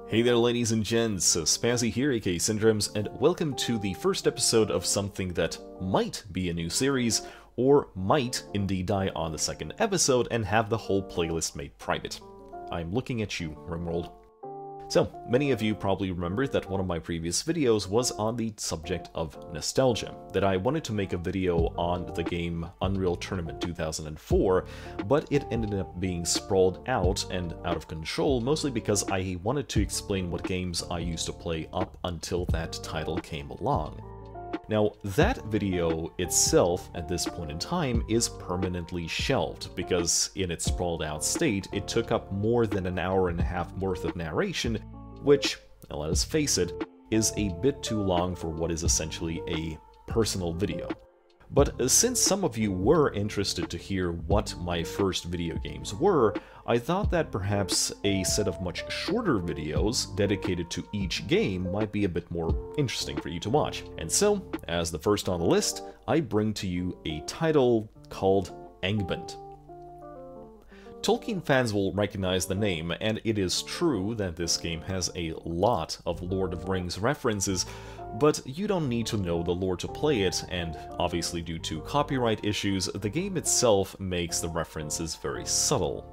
Hey there ladies and gents, Spazzy here, aka Syndromes, and welcome to the first episode of something that might be a new series, or might indeed die on the second episode and have the whole playlist made private. I'm looking at you, Rimworld. So, many of you probably remember that one of my previous videos was on the subject of nostalgia, that I wanted to make a video on the game Unreal Tournament 2004, but it ended up being sprawled out and out of control, mostly because I wanted to explain what games I used to play up until that title came along. Now, that video itself, at this point in time, is permanently shelved, because in its sprawled out state, it took up more than an hour and a half worth of narration, which, let us face it, is a bit too long for what is essentially a personal video. But since some of you were interested to hear what my first video games were, I thought that perhaps a set of much shorter videos dedicated to each game might be a bit more interesting for you to watch. And so, as the first on the list, I bring to you a title called zAngband. Tolkien fans will recognize the name, and it is true that this game has a lot of Lord of the Rings references, but you don't need to know the lore to play it, and obviously due to copyright issues, the game itself makes the references very subtle.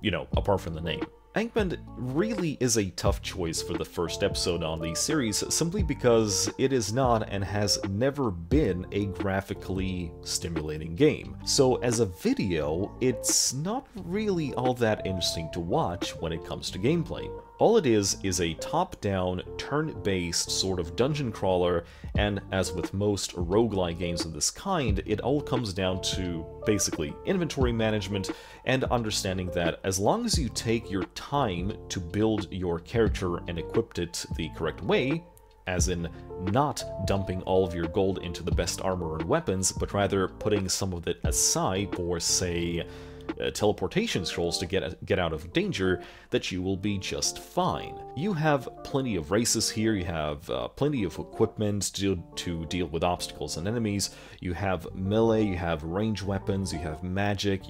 You know, apart from the name. zAngband really is a tough choice for the first episode on the series, simply because it is not and has never been a graphically stimulating game. So as a video, it's not really all that interesting to watch when it comes to gameplay. All it is a top-down, turn-based sort of dungeon crawler, and as with most roguelike games of this kind, it all comes down to basically inventory management and understanding that as long as you take your time to build your character and equip it the correct way, as in not dumping all of your gold into the best armor and weapons, but rather putting some of it aside for, say, teleportation scrolls to get out of danger, that you will be just fine. You have plenty of races here, you have plenty of equipment to deal with obstacles and enemies, you have melee, you have range weapons, you have magic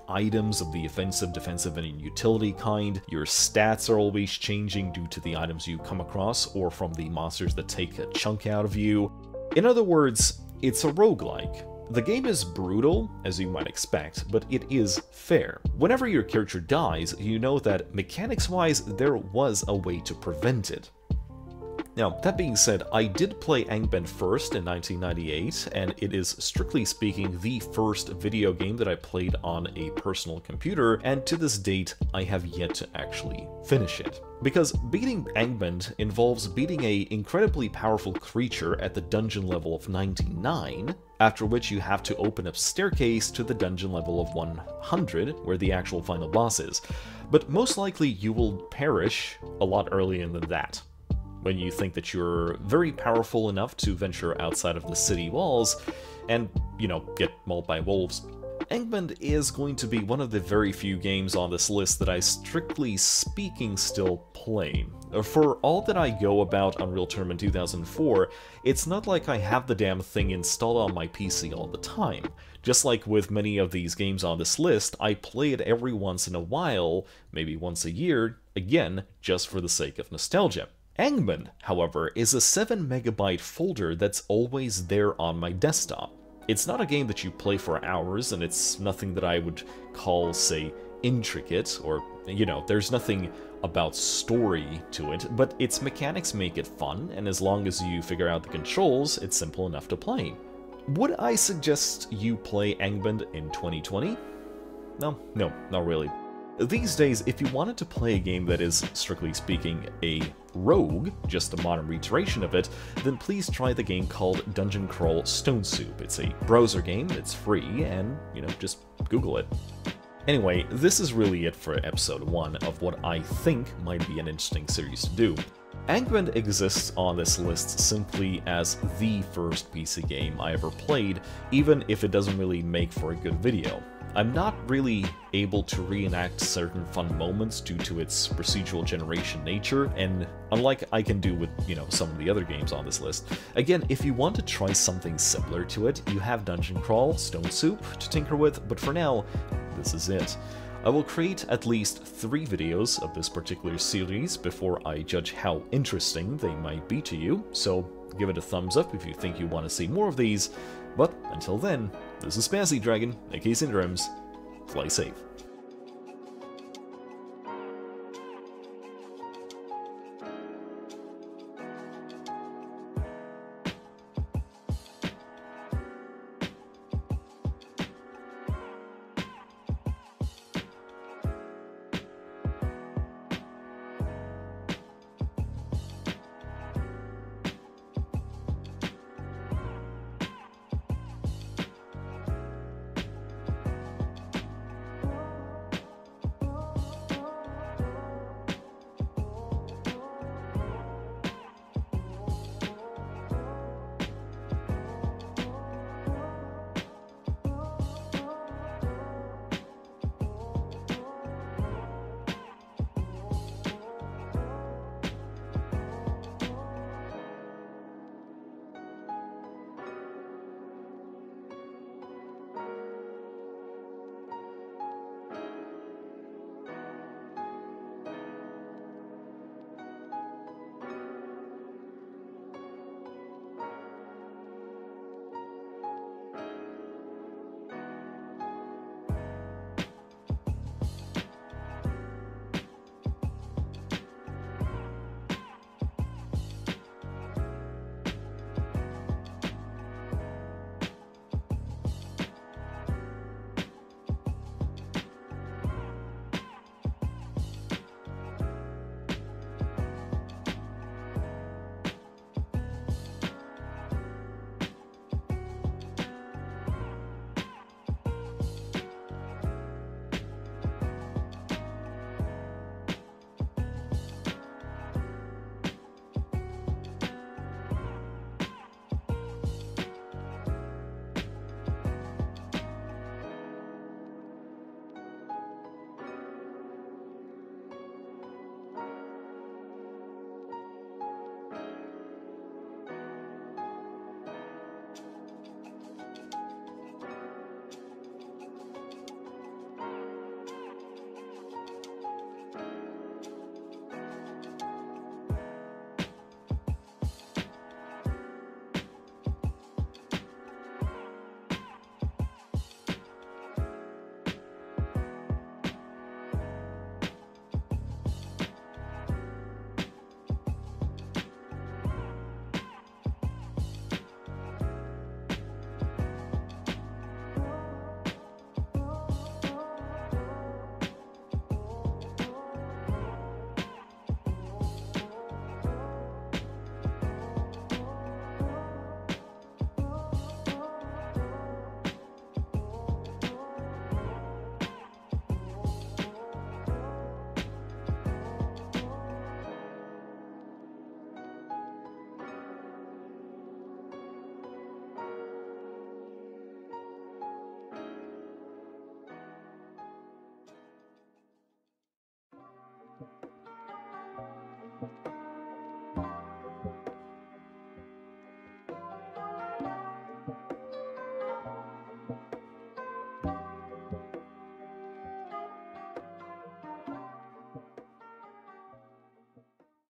items of the offensive, defensive, and utility kind. Your stats are always changing due to the items you come across or from the monsters that take a chunk out of you. In other words, it's a roguelike. The game is brutal, as you might expect, but it is fair. Whenever your character dies, you know that mechanics-wise, there was a way to prevent it. Now, that being said, I did play zAngband first in 1998, and it is, strictly speaking, the first video game that I played on a personal computer, and to this date, I have yet to actually finish it. Because beating zAngband involves beating an incredibly powerful creature at the dungeon level of 99, after which you have to open a staircase to the dungeon level of 100, where the actual final boss is. But most likely you will perish a lot earlier than that, when you think that you're very powerful enough to venture outside of the city walls and, you know, get mauled by wolves. zAngband is going to be one of the very few games on this list that I, strictly speaking, still play. For all that I go about Unreal Tournament 2004, it's not like I have the damn thing installed on my PC all the time. Just like with many of these games on this list, I play it every once in a while, maybe once a year, again, just for the sake of nostalgia. zAngband, however, is a 7 megabyte folder that's always there on my desktop. It's not a game that you play for hours, and it's nothing that I would call, say, intricate, or, you know, there's nothing about story to it, but its mechanics make it fun, and as long as you figure out the controls, it's simple enough to play. Would I suggest you play zAngband in 2020? No, not really. These days, if you wanted to play a game that is, strictly speaking, a rogue, just a modern reiteration of it, then please try the game called Dungeon Crawl Stone Soup. It's a browser game, it's free, and, you know, just Google it. Anyway, this is really it for episode 1 of what I think might be an interesting series to do. zAngband exists on this list simply as the first PC game I ever played, even if it doesn't really make for a good video. I'm not really able to reenact certain fun moments due to its procedural generation nature, and unlike I can do with, you know, some of the other games on this list. Again, if you want to try something similar to it, you have Dungeon Crawl Stone Soup to tinker with, but for now, this is it. I will create at least 3 videos of this particular series before I judge how interesting they might be to you, so give it a thumbs up if you think you want to see more of these. But until then, this is Spazzy Dragon, aka Syndromes. Fly safe.